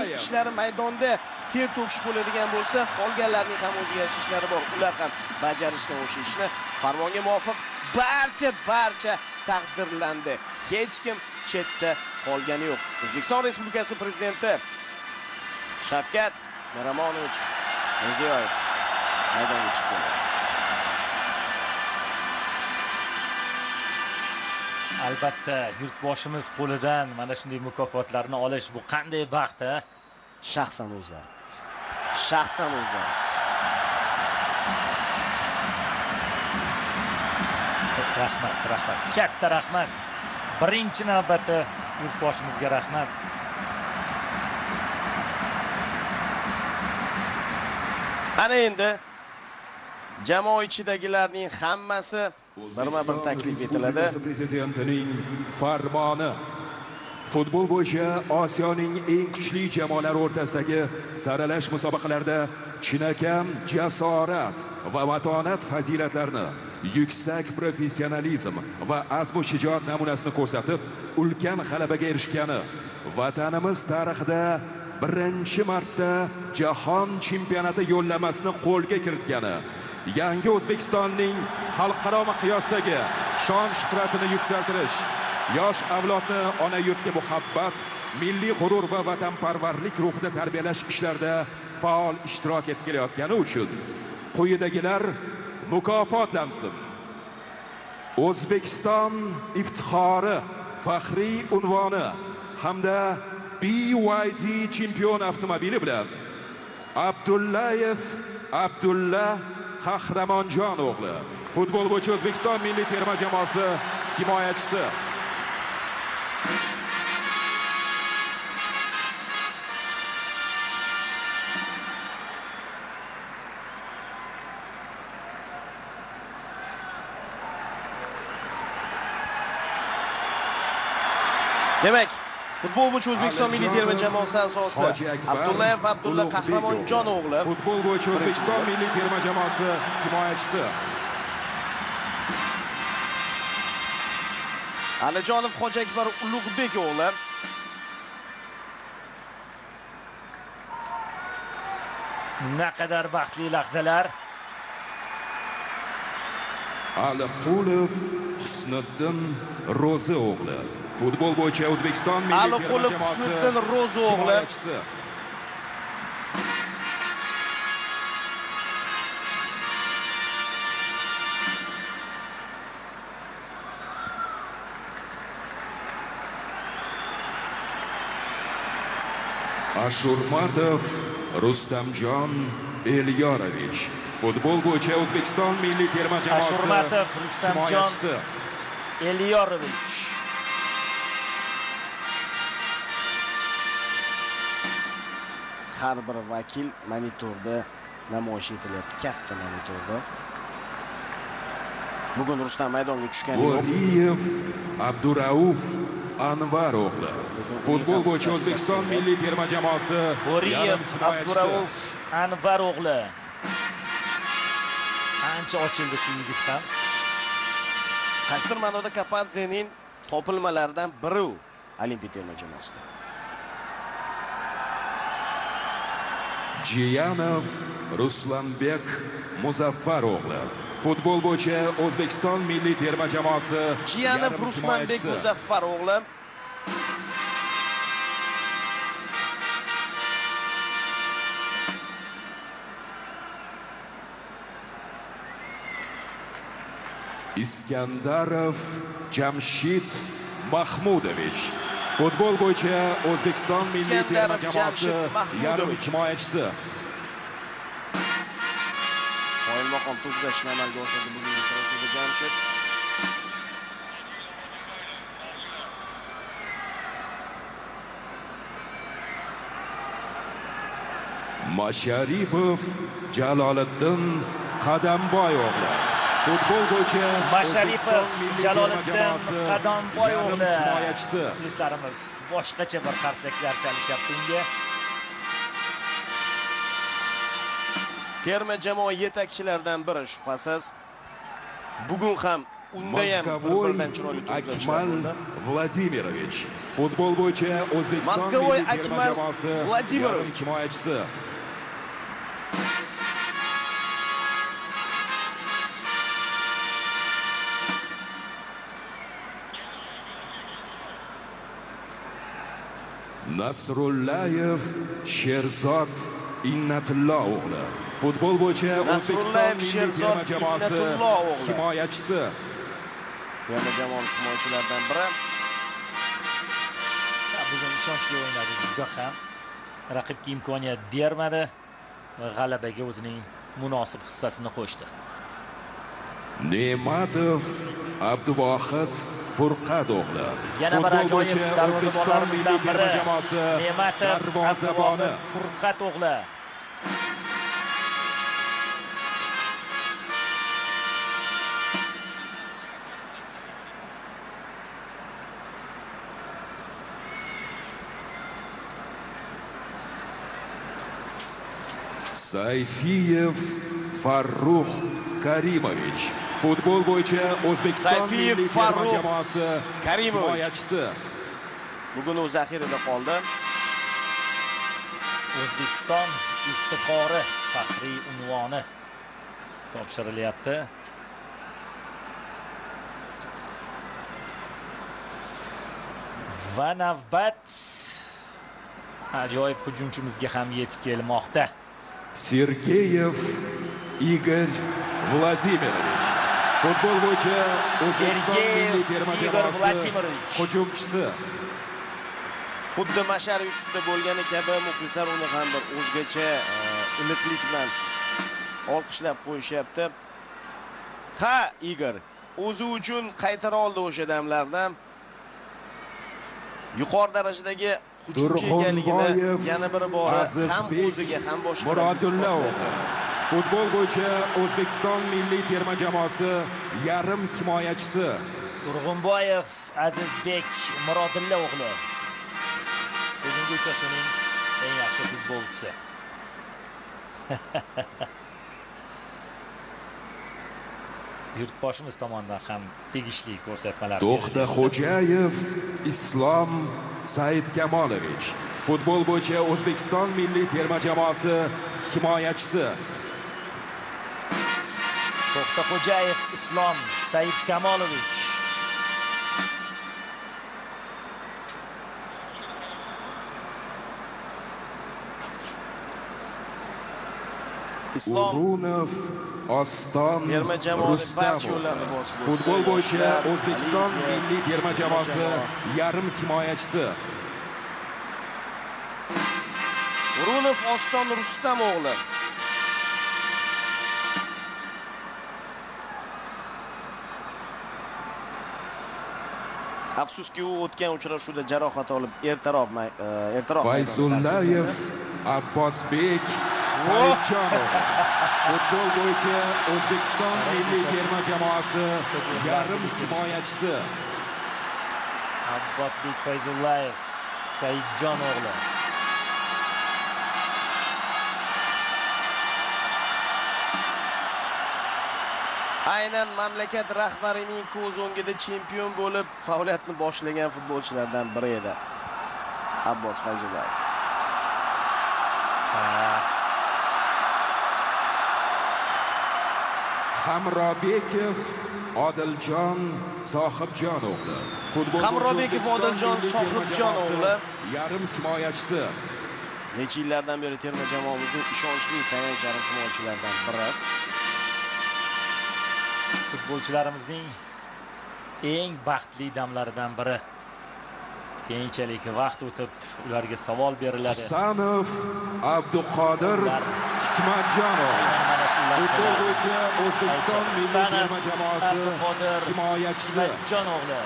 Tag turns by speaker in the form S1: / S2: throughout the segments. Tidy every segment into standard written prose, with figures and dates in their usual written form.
S1: ishlari maydonda ter to'kish bo'ladigan bo'lsa, qolganlarning ham o'ziga yarasha ishlari bor. Ular ham bajarishgan o'sha ishni. Farmonga muvofiq barcha taqdirlandi. Hech kim chetda qolgani yo'q. O'zbekiston Respublikasi prezidenti Shavkat Miromonovich Mirziyoyev maydonga chiqdi.
S2: Albatta, yurtboshimiz qo'lidan mana shunday mukofotlarni olish bu qanday baxt, ha?
S1: Shaxsan o'zlari.
S2: Rahmat. Katta rahmat. Birinchi navbatda yurtboshimizga rahmat.
S1: Ana endi jamoa ichidagilarning hammasi birma-bir taklif etiladi.
S3: Prezidentining farmoni. Futbol bo'yicha Osiyoning eng kuchli jamoalari o'rtasidagi saralash musobaqalarida chinakam jasorat va matonat fazilatlarini, yuksak professionalizm va azmu shijoat namunasini ko'rsatib, ulkan g'alabaga erishgani, vatanimiz tarixida birinchi marta jahon chempionati yo'llanmasini qo'lga kiritgani, yangi O'zbekistonning xalqaro miqyosdagi shon shuhratini yuksaltirish, yosh avlodni ona yurtga muhabbat, milliy g'urur va vatanparvarlik ruhida tarbiyalash ishlarida faol ishtirok etib kelayotgani uchun quyidagilar mukofotlansin. O'zbekiston iftixori faxriy unvoni hamda BYD chempion avtomobili bilan Abdullayev Abdulla Qahramonjon o'g'li, futbol bo'yicha O'zbekiston milliy terma jamoasi himoyachisi.
S1: Demak, futbol bo'yicha O'zbekiston milliy terma jamoasi a'zosi Abdullayev Abdulla Qahramonjon o'g'li,
S3: futbol bo'yicha O'zbekiston milliy terma jamoasi himoyachisi.
S1: Alijonov Xo'jakbar Ulug'bek o'g'li,
S2: Naqadar baxtli lahzalar.
S3: Aliqulov Husniddin Ro'zi o'g'li, futbol bo'yicha O'zbekiston milliy terma jamoasi
S1: Husniddin Ro'zi o'g'li.
S3: Ashurmatov Rustamjon Elyorovich, futbol bo'yicha O'zbekiston milliy terma jamoasi
S2: Ashurmatov Rustamjon Elyorovich.
S1: Har bir vakil monitorda namoyish etilyapti, katta monitorda. Bugun Rustam maydonga tushgani yo'q.
S3: Bo'riyev Abdurauf Anvar o'g'li, futbol bo'yicha O'zbekiston milliy terma jamoasi
S2: Bo'riyev Abdurauf Anvar o'g'li. Ancha ochildi shu yigit ham.
S1: Qaysidir ma'noda Kapadzening topilmalaridan biri u Olimpiya terma jamoasida.
S3: Jiyanov Ruslanbek Muzaffar o'g'li, futbol bo'yicha O'zbekiston milliy terma jamoasi
S1: Jiyanov Ruslanbek Muzaffar o'g'li.
S3: Iskandarov Jamshid Mahmudovich, futbol bo'yicha O'zbekiston milliy terma jamoasi yarim himoyachisi.
S1: Qoyilmaqom to'p uzatishni amalga oshirdi bugungi uchrashuvda Jamshid.
S3: Masharipov Jaloliddin Qadamboy o'g'li, futbol bo'yicha
S2: Masharipov Jaloliddin Qadamboy o'g'li
S3: himoyachisi.
S2: Muxlislarimiz boshqacha bir qarsaklar chalishyapti unga.
S1: Terma jamoa yetakchilaridan biri shubhasiz. Bugun ham unda ham bir-biridan chiroyli to'p uzatishlar
S3: Akmal
S1: bo'ldi.
S3: Vladimirovich. Futbol bo'yicha O'zbekiston
S1: Moskvoy
S3: milliy terma
S1: Akmal
S3: jamoasi
S1: Vladimirovich.
S3: yarim himoyachisi. Nasrullayev Sherzod Innatullo o'g'li. Futbol bo'yicha O'zbekiston milliy terma jamoasi himoyachisi.
S1: Terma jamoamiz himoyachilaridan biri.
S2: Bugun ishonchli o'ynadi juda ham. Raqibga imkoniyat bermadi va g'alabaga o'zining munosib hissasini qo'shdi.
S3: Ne'matov Abduvohid Furqat o'g'li.
S2: Yana bir ajoyib darvozabonlarimizdan biri Ne'matov
S3: darvozaboni.
S2: Furqat o'g'li.
S3: Sayfiyev Farruh Karimovich. Futbol bo'yicha O'zbekiston
S1: Sayfiyev
S3: milliy terma
S1: Farruh
S3: jamoasi
S1: Karimovich.
S3: himoyachisi.
S1: Bugun u zaxirada qoldi.
S2: O'zbekiston iftixori faxriy unvoni topshirilyapti. Va navbat ajoyib hujumchimizga ham yetib kelmoqda.
S3: Sergeyev Igor Vladimirovich. Futbol bo'yicha O'zbekiston milliy terma jamoasi hujumchisi.
S1: Xuddi Masharovda bo'lgani kabi muxlislar uni ham bir o'zgacha iliqlik bilan olqishlab qo'yishyapti. Ha, Igor o'zi uchun qaytara oldi o'sha damlardan. Yuqori darajadagi hujumchi ekanligini yana bir bora ham o'ziga ham boshqalarga
S3: Futbol bo'yicha O'zbekiston milliy terma jamoasi yarim himoyachisi.
S2: Turg'unboyev Azizbek Murodilla o'g'li. Bugungi uchrashuvning eng yaxshi futbolchisi. Yurtboshimiz tomonidan ham tegishli ko'rsatmalar.
S3: To'xtaxo'jayev Islom Saidkamolovich. Futbol bo'yicha O'zbekiston milliy terma jamoasi himoyachisi.
S2: To'xtaxo'jayev Islom Saidkamolovich.
S1: Islom
S3: O'runov Oston
S1: terma jamoasi barcha yo'llarni bosib o'tdi.
S3: Futbol bo'yicha O'zbekiston milliy terma jamoasi yarim himoyachisi.
S1: O'runov Oston Rustam o'g'li. Afsuski u o'tgan uchrashuvda jarohat olib ertaroq
S3: Fayzullayev Abbosbek Saidjonov. Futbol bo'yicha O'zbekiston milliy terma jamoasi yarim himoyachisi.
S2: Abbosbek Fayzullayev Saidjon o'g'li.
S1: Aynan mamlakat rahbarining ko'z o'ngida chempion bo'lib faoliyatni boshlagan futbolchilardan biri edi. Abbos Fayzullayev.
S3: Hamrobekov Odiljon Sohibjon o'g'li.
S1: Hamrobekov Odiljon Sohibjon o'g'li
S3: yarim himoyachisi.
S1: Necha yillardan beri terma jamoamizning ishonchli tayanch yarim himoyachilaridan biri.
S2: Futbolchilarimizning eng baxtli damlaridan biri. Keyinchalik vaqt o'tib ularga savol beriladi.
S3: Husanov Abduqodir Hikmatjonov. Futbol bo'yicha O'zbekiston milliy terma jamoasi himoyachisi.
S2: Hikmatjon o'g'li.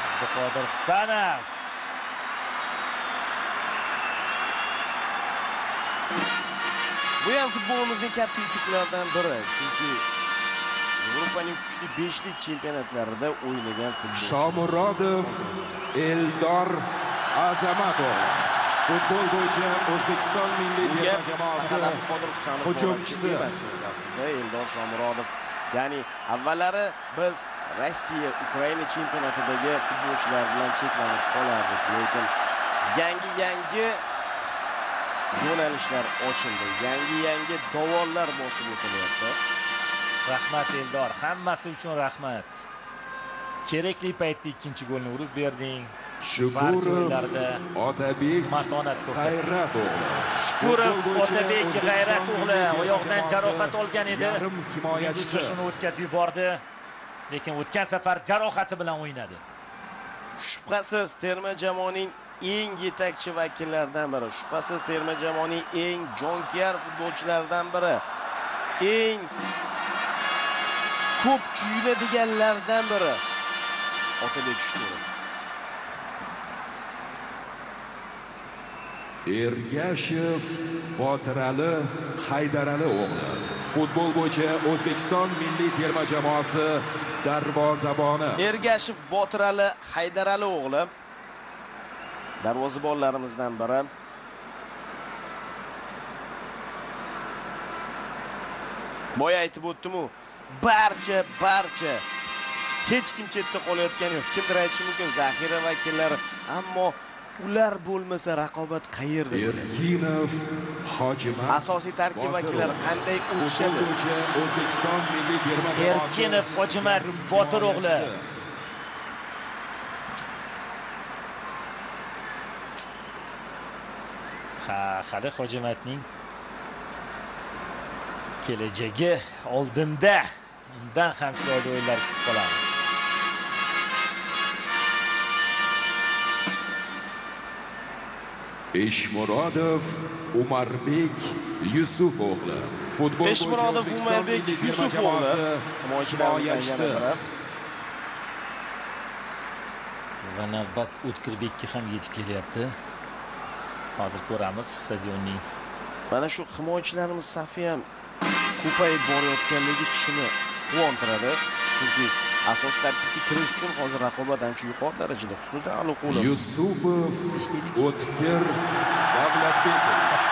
S2: Abduqodir Husanov.
S1: Bu ham futbolimizning katta yutuqlaridan biri. Chunki Yevropaning kuchli 5lik chempionatlarida o'ynagan futbolchi.
S3: Shomurodov Eldor Azamatov. Futbol bo'yicha O'zbekiston milliy terma jamoasi hujumchisi
S1: aslida Eldor Shomurodov. Ya'ni avvallari biz Rossiya Ukraina chempionatidagi futbolchilar bilan cheklanib qolardik, lekin yangi yo'nalishlar ochildi. Yangi davollar bosib o'tilyapti.
S2: Rahmat Eldor, hammasi uchun rahmat. Kerakli paytda ikkinchi golni urib berding.
S3: Shukurov, Otabek,
S2: matonat ko'rsatdi.
S3: G'ayrat o'g'li.
S2: Shukurov, Otabek, G'ayrat o'g'li oyoqdan jarohat olgan edi.
S3: Yarim himoyachisi
S2: shuni o'tkazib yubordi, lekin o'tgan safar jarohati bilan o'ynadi.
S1: Shubhasiz terma jamoaning eng yetakchi vakillaridan biri, shubhasiz terma jamoaning eng jonkuyar futbolchilaridan biri, eng ko'p kuyunadiganlardan biri Otabek Shukurov.
S3: Ergashev, Botirali, Haydarali o'g'li. Futbol bo'yicha O'zbekiston milliy terma jamoasi darvozaboni.
S1: Ergashev, Botirali, Haydarali o'g'li darvozabonlarimizdan biri. Boya aytib o'tdim-ku, barcha hech kim chetda qolayotgani yo'q. Kimdir aytishi mumkin zaxira vakillari, ammo ular bo'lmasa raqobat qayerda?
S3: Erkinov, Hojimat,
S1: asosiy tarkib vakillari qanday o'sishadi?
S3: O'zbekiston milliy terma jamoasi.
S2: Erkinov, Hojimat, Botir o'g'li. Hali Hojimatning kelajagi oldinda. Undan ham chiroyli o'yinlar kutib qolamiz.
S3: Eshmurodov, Umarbek Yusuf o'g'li. Futbol
S1: Eshmurodov, Umarbek Yusuf o'g'li himoyachisi.
S2: Va navbat O'tkirbekka ham yetib kelyapti. Hozir ko'ramiz stadionning.
S1: Mana shu himoyachilarimiz safi ham ko'payib borayotganligi kishini quvontiradi. Chunki asosiy tarkibga kirish uchun hozir raqobat ancha yuqori darajada. Husniddin Aliqulov,
S3: Yusupov, O'tkir, Davlatbekovich.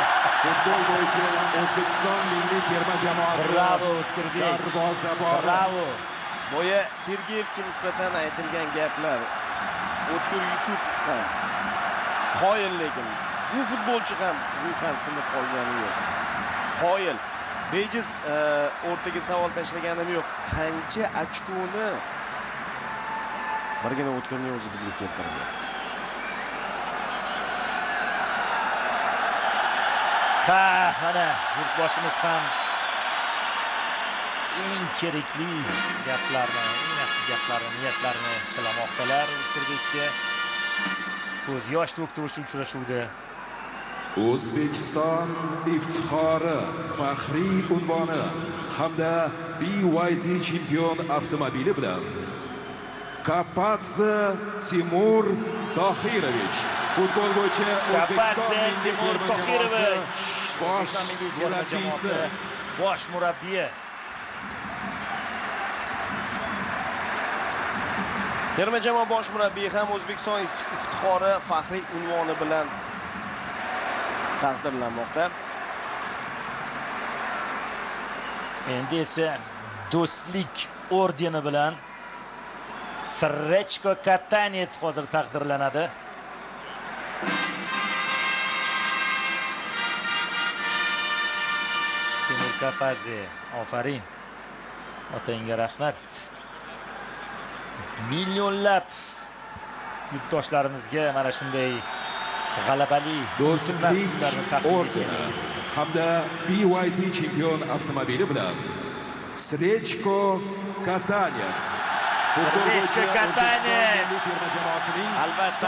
S3: Futbol bo'yicha O'zbekiston milliy terma jamoasi.
S2: Bravo O'tkirbek.
S3: Darvozaboni.
S2: Bravo.
S1: boya Sergeyevga nisbatan aytilgan gaplar O'tkir Yusupov ham qoyil, lekin bu futbolchi ham ruhan sinib qolgani yo'q. Qoyil. Bejiz o'rtaga savol tashlaganim yo'q. Qancha ochkoni birgina O'tkirning o'zi bizga keltirdi.
S2: Mana yurtboshimiz ham eng kerakli gaplarni, eng yaxshi gaplarni, niyatlarni qilamoqdalar. O'tkirbekka ko'z yosh to'kdi o'sha uchrashuvda.
S3: O'zbekiston iftixori, faxriy unvoni hamda BYD chempion avtomobili bilan Kapadze Timur Tohirovich. Futbol bo'yicha O'zbekiston milliy terma jamoasi
S2: bosh murabbiyi.
S1: Terma jamoa bosh murabbiyi ham O'zbekiston iftixori, faxriy unvoni bilan taqdirlanmoqda.
S2: Endi esa do'stlik ordeni bilan Srechko Katanets hozir taqdirlanadi. Timur Kapadze, ofarin. Otangga rahmat. Millionlab yurtdoshlarimizga mana shunday g'alabali
S3: do'stlik ordeni hamda BYD chempion avtomobili bilan Srechko Katanets.
S2: Srechko Katanets.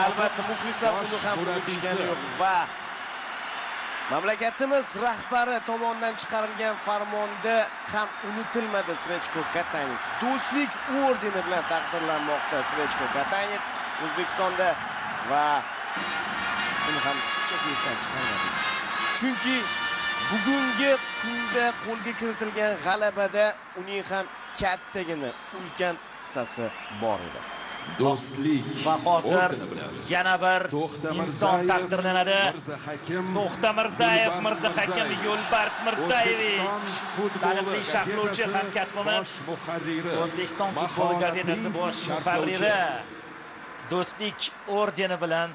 S1: Albatta muxlislar uni ham unutishgani yo'q va mamlakatimiz rahbari tomonidan chiqarilgan farmonda ham unutilmadi Srechko Katanets. Do'stlik ordeni bilan taqdirlanmoqda Srechko Katanets O'zbekistonda va buni ham shunchaki esdan chiqarmadi. Chunki bugungi kunda qo'lga kiritilgan g'alabada uning ham kattagina ulkan hissasi bor edi.
S3: Do'stlik
S2: Va hozir
S3: ordeni bilan
S2: yana bir
S3: To'xta
S2: inson
S3: Mirzayev,
S2: taqdirlanadi.
S3: Mirzahakim,
S2: To'xta Mirzayev,
S3: Yo'lbars
S2: Mirzahakim
S3: Mirzayev.
S2: Yo'lbars Mirzayevich.
S3: O'zbekiston futboli
S2: Taniqli sharhlovchi
S3: gazetasi
S2: hamkasbimiz.
S3: bosh muharriri,
S2: O'zbekiston futboli gazetasi bosh muharriri Do'stlik ordeni bilan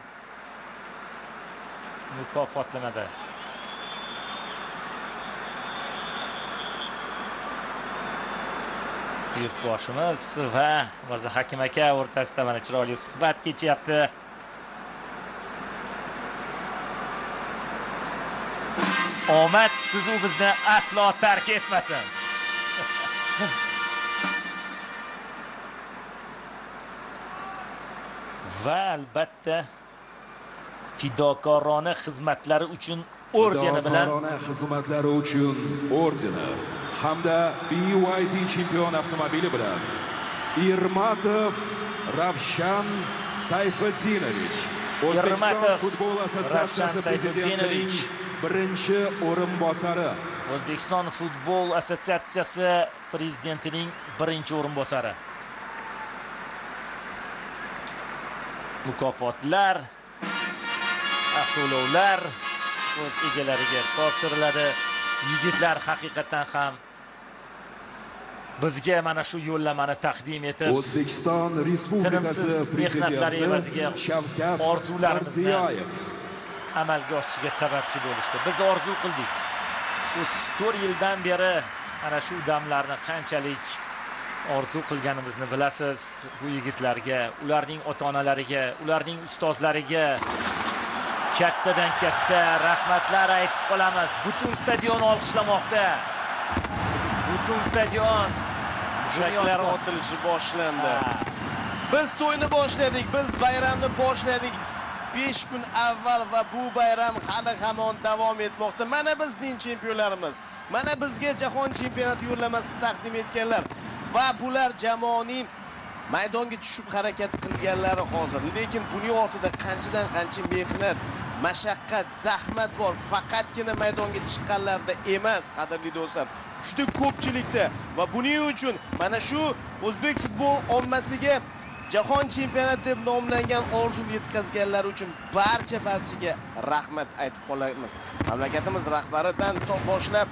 S2: mukofotlanadi. Yurtboshimiz va Mirzahakim aka o'rtasida mana chiroyli suhbat kechyapti. Omad siz u bizni aslo tark etmasin. Va albatta fidokorona xizmatlari uchun ordeni bilan
S3: fidokorona xizmatlari uchun ordeni hamda BYD chempion avtomobili bilan Irmatov Ravshan Sayfiddinovich, O'zbekiston
S2: Irmatov
S3: futbol assotsiatsiyasi
S2: Ravshan
S3: prezidentining
S2: Sayfiddinovich.
S3: birinchi o'rinbosari.
S2: O'zbekiston futbol assotsiatsiyasi prezidentining birinchi o'rinbosari. Mukofotlar, avtoulovlar o'z egalariga topshiriladi. Yigitlar haqiqatan ham bizga mana shu yo'llamani taqdim etib,
S3: O'zbekiston Respublikasi
S2: tinimsiz mehnatlari evaziga
S3: prezidenti Shavkat
S2: orzularimizni
S3: Mirziyoyev
S2: amalga oshishiga sababchi bo'lishdi. Biz orzu qildik. 34 yildan beri ana shu damlarni qanchalik orzu qilganimizni bilasiz. Bu yigitlarga, ularning ota-onalariga, ularning ustozlariga kattadan katta rahmatlar aytib qolamiz. Butun stadion olqishlamoqda. Butun stadion
S1: Mushaklar otilishi boshlandi. Biz to'yni boshladik, biz bayramni boshladik 5 kun avval va bu bayram hali hamon davom etmoqda. Mana bizning chempionlarimiz, mana bizga jahon chempionati yo'llamasini taqdim etganlar va bular jamoaning maydonga tushib harakat qilganlari hozir. Lekin buning ortida qanchadan qancha mehnat, mashaqqat, zahmat bor. Faqatgina maydonga chiqqanlarda emas, qadrli do'stlar. Juda ko'pchilikda va buning uchun mana shu o'zbek futbol ommasiga jahon chempionati deb nomlangan orzuni yetkazganlar uchun barchaga rahmat aytib qolamiz. Mamlakatimiz rahbaridan boshlab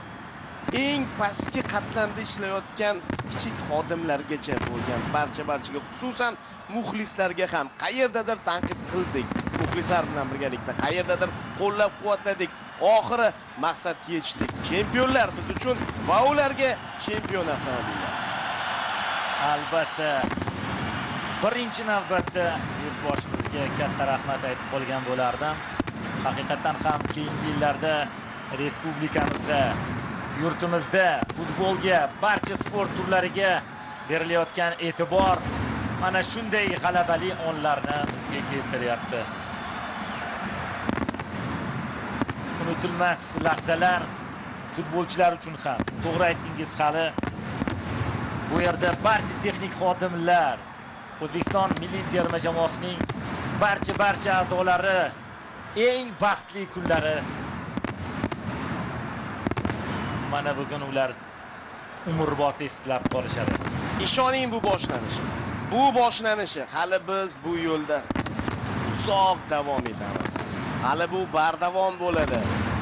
S1: eng pastki qatlamda ishlayotgan kichik xodimlargacha bo'lgan barchaga, xususan muxlislarga ham qayerdadir tanqid qildik. Muxlislar bilan birgalikda qayerdadir qo'llab-quvvatladik. Oxiri maqsadga yetishdik. Chempionlar biz uchun va ularga chempion avtomobillar.
S2: Albatta birinchi navbatda yurtboshimizga katta rahmat aytib qolgan bo'lardim. Haqiqatan ham keyingi yillarda respublikamizda, yurtimizda futbolga, barcha sport turlariga berilayotgan e'tibor mana shunday g'alabali onlarni bizga keltiryapti. Unutilmas lahzalar futbolchilar uchun ham. To'g'ri aytdingiz, hali bu yerda barcha texnik xodimlar, O'zbekiston milliy terma jamoasining barcha a'zolari eng baxtli kunlari. Mana bugun ular umrbod eslab qolishadi.
S1: Ishoning, bu boshlanish. Bu boshlanishi. Hali biz bu yo'lda uzoq davom etamiz. Hali bu bardavom bo'ladi.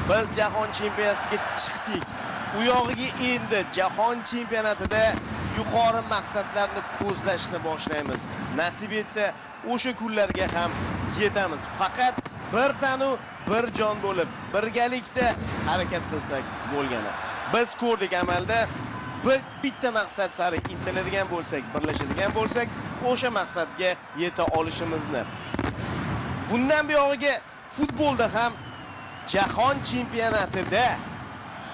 S1: Biz jahon chempionatiga chiqdik. U yog'iga endi jahon chempionatida yuqori maqsadlarni ko'zlashni boshlaymiz. Nasib etsa, o'sha kunlarga ham yetamiz. Faqat bir tanu, bir jon bo'lib, birgalikda harakat qilsak bo'lgani. Biz ko'rdik amalda, bitta maqsad sari intiladigan bo'lsak, birlashadigan bo'lsak, o'sha maqsadga yeta olishimizni. Bundan buyog'iga futbolda ham jahon chempionatida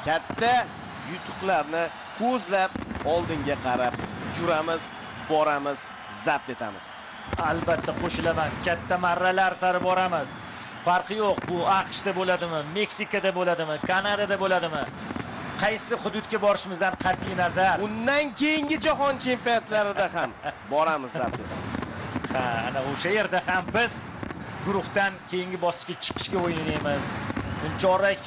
S1: katta yutuqlarni ko'zlab oldinga qarab juramiz, boramiz, zabt etamiz.
S2: Albatta qo'shilaman, katta marralar sari boramiz. Farqi yo'q, bu AQShda bo'ladimi, Meksikada bo'ladimi, Kanadada bo'ladimi? Qaysi hududga borishimizdan qat'iy nazar,
S1: undan keyingi jahon chempionatlarida ham boramiz, zabt etamiz.
S2: Ha, ana o'sha yerda ham biz guruhdan keyingi bosqichga chiqishga o'ynaymiz. Chorak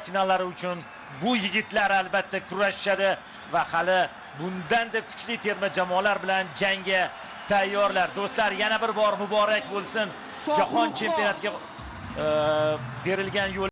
S2: finallari uchun bu yigitlar albatta kurashishadi va hali bundan da kuchli terma jamoalar bilan jangga tayyorlar. Do'stlar, yana bir bor muborak bo'lsin. Jahon chempionatiga berilgan yo'l